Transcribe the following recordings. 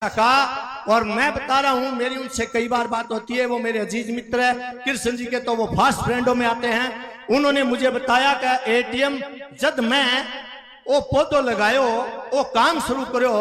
का। और मैं बता रहा हूं, मेरी उनसे कई बार बात होती है, वो मेरे अजीज मित्र है कृष्ण जी के, तो वो फास्ट फ्रेंडों में आते हैं। उन्होंने मुझे बताया कि एटीएम जब मैं वो पौधो लगायो, वो काम शुरू करो,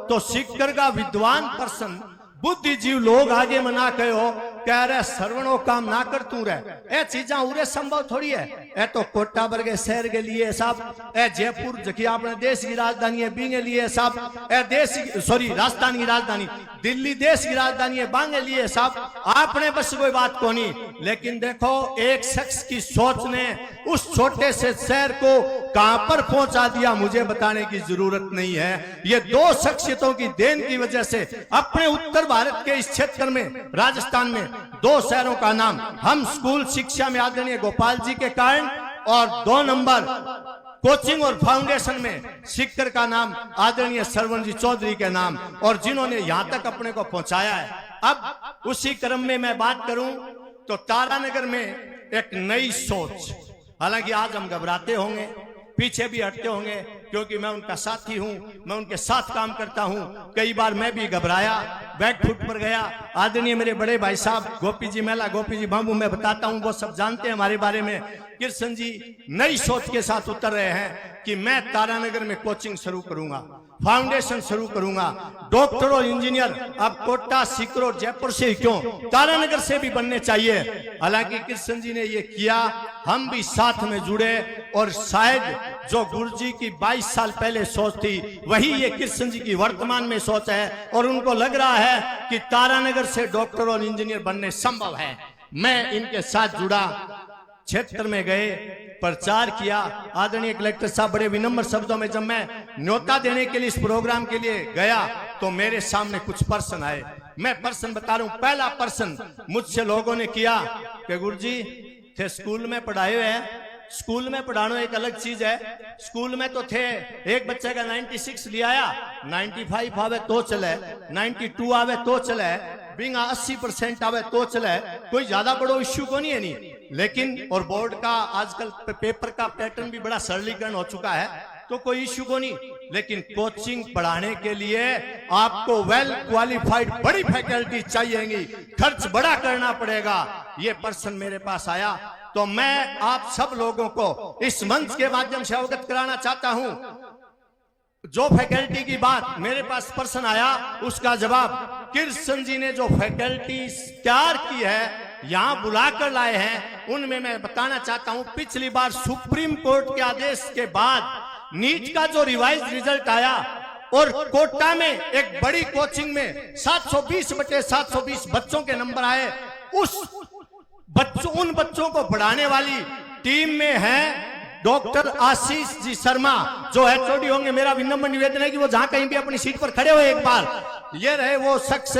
तो सीकर का विद्वान पर्सन बुद्धिजीव लोग आगे मना कहो कह रहे सर्वणों काम ना कर तू रहे। ए चीजा उरे संभव थोड़ी है। ए तो कोटा वर्गे शहर के लिए साहब, ए जयपुर जखी अपने देश की राजधानी है बींगे लिए साहब, ए देश सॉरी राजस्थान की राजधानी दिल्ली देश की राजधानी है बांगे लिए साहब, आपने बस कोई बात को नहीं। लेकिन देखो एक शख्स की सोच ने उस छोटे से शहर को कहां पर पहुंचा दिया, मुझे बताने की जरूरत नहीं है। ये दो शख्सियतों की देन की वजह से अपने उत्तर भारत के इस क्षेत्र में राजस्थान में दो शहरों का नाम हम स्कूल शिक्षा में आदरणीय गोपाल जी के कारण, और 2 नंबर कोचिंग और फाउंडेशन में सीकर का नाम आदरणीय सरवण जी चौधरी के नाम, और जिन्होंने यहां तक अपने को पहुंचाया है। अब उसी क्रम में मैं बात करूं तो तारानगर में एक नई सोच, हालांकि आज हम घबराते होंगे, पीछे भी हटते होंगे, क्योंकि मैं उनका साथी हूं, मैं उनके साथ काम करता हूं। कई बार मैं भी घबराया, बैक फुट पर गया। आदरणीय मेरे बड़े भाई साहब गोपी जी मेला, गोपी जी बाबू, मैं बताता हूं, वो सब जानते हैं हमारे बारे में। कृष्ण जी नई सोच के साथ उतर रहे हैं कि मैं तारानगर में कोचिंग शुरू करूंगा, फाउंडेशन शुरू करूंगा, डॉक्टर और इंजीनियर अब कोटा सीकर और जयपुर से ही क्यों, तारानगर से भी बनने चाहिए। हालांकि कृष्ण जी ने ये किया, हम भी साथ में जुड़े, और शायद जो गुरुजी की 22 साल पहले सोच थी वही ये कृष्ण जी की वर्तमान में सोच है, और उनको लग रहा है कि तारानगर से डॉक्टर और इंजीनियर बनने संभव है। मैं इनके साथ जुड़ा, क्षेत्र में गए, प्रचार किया। आदरणीय कलेक्टर साहब बड़े विनम्र शब्दों में जब मैं न्योता देने के लिए इस प्रोग्राम के लिए गया तो मेरे सामने कुछ पर्सन आए। मैं पर्सन बता रहा हूं, पहला पर्सन मुझसे लोगों ने किया कि गुरुजी थे स्कूल में पढ़ाए हुए हैं, स्कूल में पढ़ाना एक अलग चीज है, स्कूल में तो थे, एक बच्चे का 96 ले आया, 95 आवे तो चले, 92 आवे तो चले, बिंगा 80% आवे तो चले, कोई ज्यादा बड़ो इश्यू को नहीं है नहीं। लेकिन और बोर्ड का आजकल पेपर का पैटर्न भी बड़ा सरलीकरण हो चुका है, तो कोई इश्यू को नहीं। लेकिन कोचिंग पढ़ाने के लिए आपको वेल क्वालिफाइड बड़ी फैकल्टी चाहिएगी, खर्च बड़ा करना पड़ेगा। ये पर्सन मेरे पास आया, तो मैं आप सब लोगों को इस मंच के माध्यम से अवगत कराना चाहता हूं। जो फैकल्टी की बात मेरे पास पर्सन आया, उसका जवाब कृष्ण जी ने जो फैकल्टी तैयार की है, यहां बुलाकर लाए हैं, उनमें मैं बताना चाहता हूं। पिछली बार सुप्रीम कोर्ट के आदेश के बाद नीट का जो रिवाइज रिजल्ट आया और कोटा में एक बड़ी कोचिंग में 720/720 बच्चों के नंबर आए, उन बच्चों को पढ़ाने वाली टीम में है डॉक्टर आशीष जी शर्मा, जो एचओडी होंगे। मेरा विनम्र निवेदन है कि वो जहां कहीं भी अपनी सीट पर खड़े हो एक बार। ये रहे वो शख्स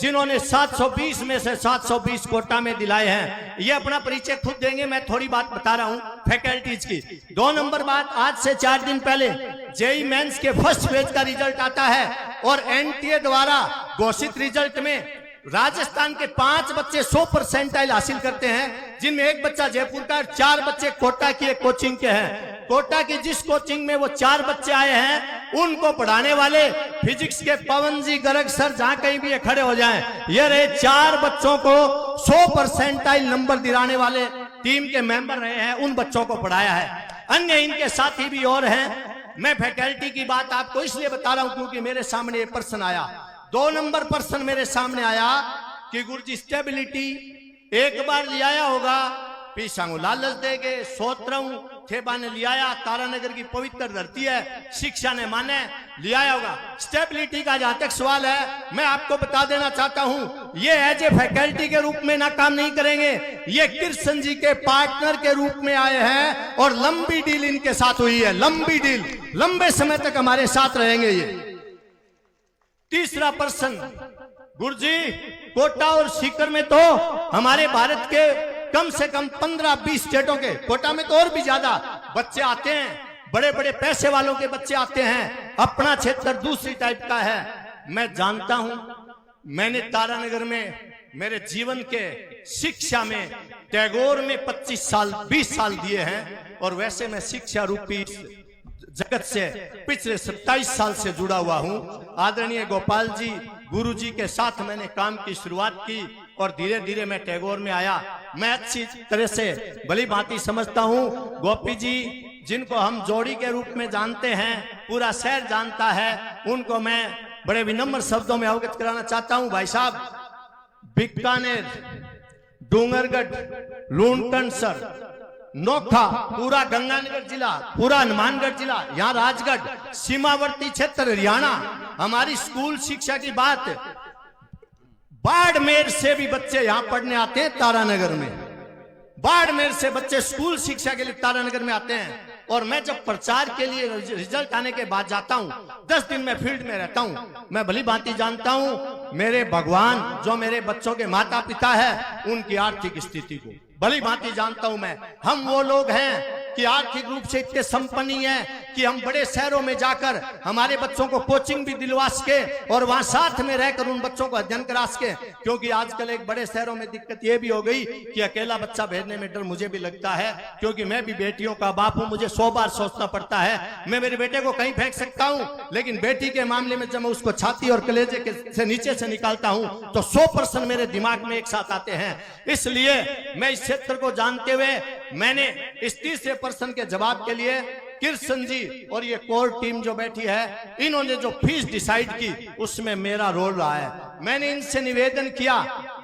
जिन्होंने 720 में से 720 कोटा में दिलाए हैं। ये अपना परिचय खुद देंगे, मैं थोड़ी बात बता रहा हूं फैकल्टीज की। 2 नंबर बात, आज से 4 दिन पहले जेई मेंस के फर्स्ट फेज का रिजल्ट आता है, और एनटीए द्वारा घोषित रिजल्ट में राजस्थान के 5 बच्चे 100% हासिल करते हैं, जिनमें एक बच्चा जयपुर का, 4 बच्चे कोटा की एक कोचिंग के हैं। कोटा की जिस कोचिंग में वो 4 बच्चे आए हैं, उनको पढ़ाने वाले फिजिक्स के पवन जी गर्ग सर, जहां कहीं भी ये खड़े हो जाएं, ये रहे 4 बच्चों को 100% नंबर दिलाने वाले टीम के मेंबर रहे हैं, उन बच्चों को पढ़ाया है। अन्य इनके साथी भी और हैं। मैं फैकल्टी की बात आपको इसलिए बता रहा हूं क्योंकि मेरे सामने ये पर्सन आया, 2 नंबर पर्सन मेरे सामने आया कि गुरुजी स्टेबिलिटी एक बार ले आया होगा, पीछांगू लालच देगे, सोतरऊ थेबा ने ले आया, तारानगर की पवित्र धरती है, शिक्षा ने माने ले आया होगा। स्टेबिलिटी का जहां तक सवाल है, मैं आपको बता देना चाहता हूं, ये एज ए फैकल्टी के रूप में ना काम नहीं करेंगे, ये कृष्ण जी के पार्टनर के रूप में आए हैं, और लंबी डील इनके साथ हुई है, लंबी डील, लंबे समय तक हमारे साथ रहेंगे ये। तीसरा पर्सन, गुरुजी कोटा और सीकर में तो हमारे भारत के कम से कम 15-20 स्टेटों के, कोटा में तो और भी ज्यादा बच्चे आते हैं, बड़े बड़े पैसे वालों के बच्चे आते हैं। अपना क्षेत्र दूसरी टाइप का है, मैं जानता हूं। मैंने तारानगर में मेरे जीवन के शिक्षा में टैगोर में 25 साल 20 साल दिए हैं, और वैसे मैं शिक्षा रूपी जगत से पिछले 27 साल से जुड़ा हुआ हूं। आदरणीय गोपाल जी गुरुजी के साथ मैंने काम की शुरुआत की और धीरे धीरे मैं टैगोर में आया। मैं अच्छी तरह से भली भांति समझता हूँ। गोपी जी जिनको हम जोड़ी के रूप में जानते हैं, पूरा शहर जानता है, उनको मैं बड़े विनम्र शब्दों में अवगत कराना चाहता हूँ। भाई साहब, बीकानेर, डूंगरगढ़, लूणकंसर, नोखा, पूरा गंगानगर जिला, पूरा हनुमानगढ़ जिला, यहाँ राजगढ़, सीमावर्ती क्षेत्र हरियाणा, हमारी स्कूल शिक्षा की बात, बाड़मेर से भी बच्चे यहाँ पढ़ने आते हैं तारानगर में। बाड़मेर से बच्चे स्कूल शिक्षा के लिए तारानगर में आते हैं। और मैं जब प्रचार के लिए रिजल्ट आने के बाद जाता हूँ, 10 दिन मैं फील्ड में रहता हूँ। मैं भली भांति जानता हूँ मेरे भगवान जो मेरे बच्चों के माता पिता है, उनकी आर्थिक स्थिति को भली भांति जानता हूं मैं। हम वो लोग हैं कि आर्थिक रूप से इतने संपन्न हैं कि हम बड़े शहरों में जाकर हमारे बच्चों को कोचिंग भी दिलवा सके और वहां साथ में रहकर उन बच्चों को अध्ययन करा सके। क्योंकि आजकल एक बड़े शहरों में दिक्कत यह भी हो गई कि अकेला बच्चा भेजने में डर मुझे भी लगता है, क्योंकि मैं भी बेटियों का बाप हूं। मुझे 100 बार सोचना पड़ता है। मैं मेरे बेटे को कहीं फेंक सकता हूं, लेकिन बेटी के मामले में जब मैं उसको छाती और कलेजे से नीचे से निकालता हूं तो 100% मेरे दिमाग में एक साथ आते हैं। इसलिए मैं इस क्षेत्र को जानते हुए मैंने इस तीसरे प्रश्न के जवाब के लिए कृष्ण जी और ये कोर टीम जो बैठी है, इन्होंने जो फीस डिसाइड की उसमें मेरा रोल रहा है। मैंने इनसे निवेदन किया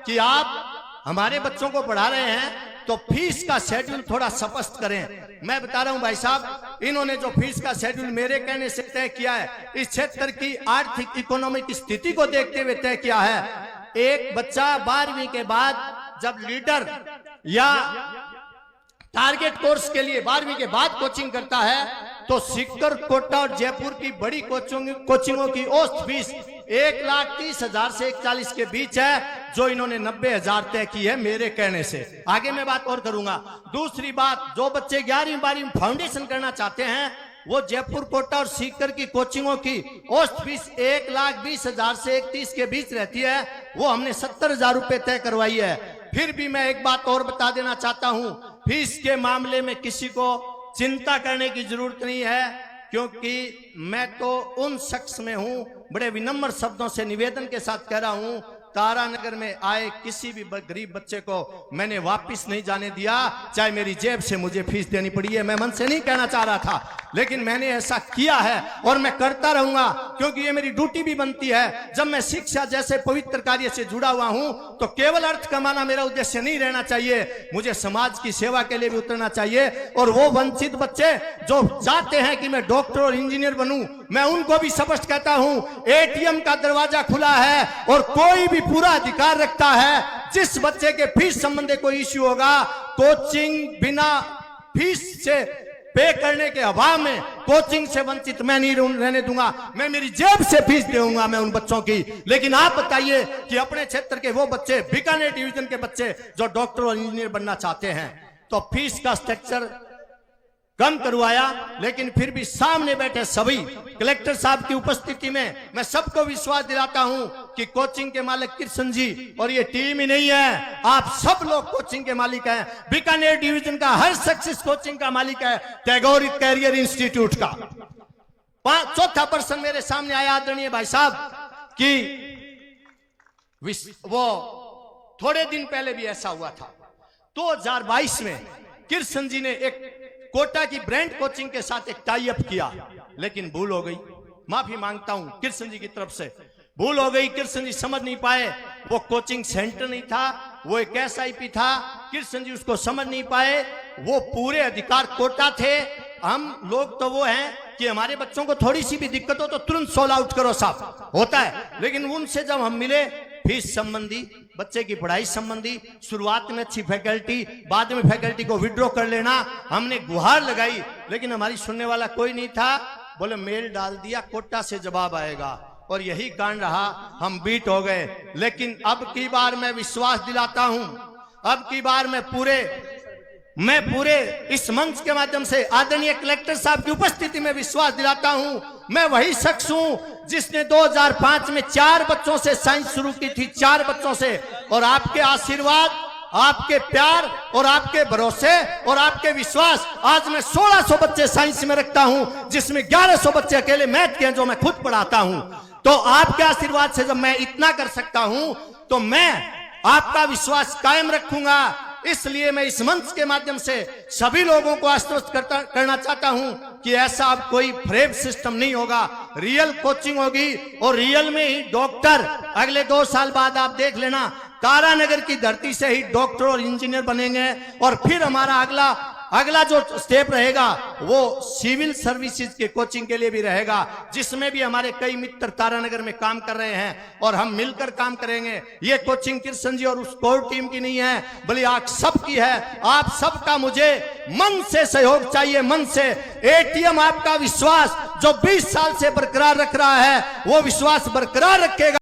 कि आप हमारे बच्चों को पढ़ा रहे हैं तो फीस का शेड्यूल थोड़ा स्पष्ट करें। मैं बता रहा हूं भाई साहब, इन्होंने जो फीस का शेड्यूल मेरे कहने से तय किया है, इस क्षेत्र की आर्थिक इकोनॉमिक स्थिति को देखते हुए तय किया है। एक बच्चा 12वीं के बाद जब लीडर या टारगेट कोर्स के लिए 12वीं के बाद कोचिंग करता है तो सीकर, कोटा और जयपुर की बड़ी कोचिंगों की औसत फीस 1,30,000 से 1,40,000 के बीच है, जो इन्होंने 90,000 तय की है मेरे कहने से। आगे मैं बात और करूंगा। दूसरी बात, जो बच्चे 11वीं 12वीं फाउंडेशन करना चाहते हैं वो जयपुर, कोटा और सीकर की कोचिंगों की औसत फीस 1,20,000 से 1,30,000 के बीच रहती है। वो हमने 70,000 रुपए तय करवाई है। फिर भी मैं एक बात और बता देना चाहता हूं, फीस के मामले में किसी को चिंता करने की जरूरत नहीं है, क्योंकि मैं तो उन शख्स में हूं, बड़े विनम्र शब्दों से निवेदन के साथ कह रहा हूं, तारानगर में आए किसी भी गरीब बच्चे को मैंने वापस नहीं जाने दिया, चाहे मेरी जेब से मुझे फीस देनी पड़ी है। मैं मन से नहीं कहना चाह रहा था, लेकिन मैंने ऐसा किया है और मैं करता रहूंगा, क्योंकि ये मेरी ड्यूटी भी बनती है। जब मैं शिक्षा जैसे पवित्र कार्य से जुड़ा हुआ हूं तो केवल अर्थ कमाना मेरा उद्देश्य नहीं रहना चाहिए, मुझे समाज की सेवा के लिए भी उतरना चाहिए। और वो वंचित बच्चे जो चाहते हैं कि मैं डॉक्टर और इंजीनियर बनूं, मैं उनको भी स्पष्ट कहता हूं, एटीएम का दरवाजा खुला है और कोई भी पूरा अधिकार रखता है। जिस बच्चे के फीस संबंधी कोई इश्यू होगा, कोचिंग बिना फीस से पे करने के अभाव में कोचिंग से वंचित मैं नहीं रहने दूंगा। मैं मेरी जेब से फीस दूंगा मैं उन बच्चों की। लेकिन आप बताइए कि अपने क्षेत्र के वो बच्चे, बीकानेर डिवीजन के बच्चे जो डॉक्टर और इंजीनियर बनना चाहते हैं, तो फीस का स्ट्रक्चर कम करवाया, लेकिन फिर भी सामने बैठे सभी कलेक्टर साहब की उपस्थिति में मैं सबको विश्वास दिलाता हूं कि कोचिंग के मालिक कृष्ण जी और ये टीम ही नहीं है, आप सब लोग कोचिंग के मालिक हैं। बीकानेर डिवीजन का हर शख्स इस कोचिंग का मालिक है, टैगोर कैरियर इंस्टीट्यूट का। चौथा प्रश्न मेरे सामने आया आदरणीय भाई साहब कि वो थोड़े दिन पहले भी ऐसा हुआ था। 2022 में कृष्ण जी ने एक कोटा की ब्रांड कोचिंग के साथ एक टाई अप किया, लेकिन भूल हो गई। माफी मांगता हूं कृष्ण जी की तरफ से, भूल हो गई। कृष्ण जी समझ नहीं पाए, वो कोचिंग सेंटर नहीं था, वो एक SIP था। कृष्ण जी उसको समझ नहीं पाए। वो पूरे अधिकार कोटा थे। हम लोग तो वो हैं कि हमारे बच्चों को थोड़ी सी भी दिक्कत हो तो तुरंत सोल आउट करो, साहब होता है। लेकिन उनसे जब हम मिले, फीस संबंधी, बच्चे की पढ़ाई संबंधी, शुरुआत में अच्छी फैकल्टी, बाद में फैकल्टी को विड्रॉ कर लेना, हमने गुहार लगाई, लेकिन हमारी सुनने वाला कोई नहीं था। बोले मेल डाल दिया, कोटा से जवाब आएगा, और यही कारण रहा, हम बीट हो गए। लेकिन अब की बार मैं विश्वास दिलाता हूं, अब की बार मैं पूरे इस मंच के माध्यम से आदरणीय कलेक्टर साहब की उपस्थिति में विश्वास दिलाता हूं, मैं वही शख्स हूं जिसने 2005 में 4 बच्चों से साइंस शुरू की थी, 4 बच्चों से। और आपके आशीर्वाद, आपके प्यार और आपके भरोसे और आपके विश्वास, आज मैं 1600 बच्चे साइंस में रखता हूं, जिसमें 1100 बच्चे अकेले मैथ के हैं जो मैं खुद पढ़ाता हूं। तो आपके आशीर्वाद से जब मैं इतना कर सकता हूं तो मैं आपका विश्वास कायम रखूंगा। इसलिए मैं इस मंच के माध्यम से सभी लोगों को आश्वस्त करना चाहता हूं कि ऐसा अब कोई फ्रेब सिस्टम नहीं होगा, रियल कोचिंग होगी और रियल में ही डॉक्टर अगले 2 साल बाद आप देख लेना तारानगर की धरती से ही डॉक्टर और इंजीनियर बनेंगे। और फिर हमारा अगला जो स्टेप रहेगा वो सिविल सर्विसेज के कोचिंग के लिए भी रहेगा, जिसमें भी हमारे कई मित्र तारानगर में काम कर रहे हैं और हम मिलकर काम करेंगे। ये कोचिंग कृष्ण जी और उस कोर टीम की नहीं है, बल्कि आप सबकी है। आप सबका मुझे मन से सहयोग चाहिए, मन से। एटीएम आपका विश्वास जो 20 साल से बरकरार रख रहा है वो विश्वास बरकरार रखेगा।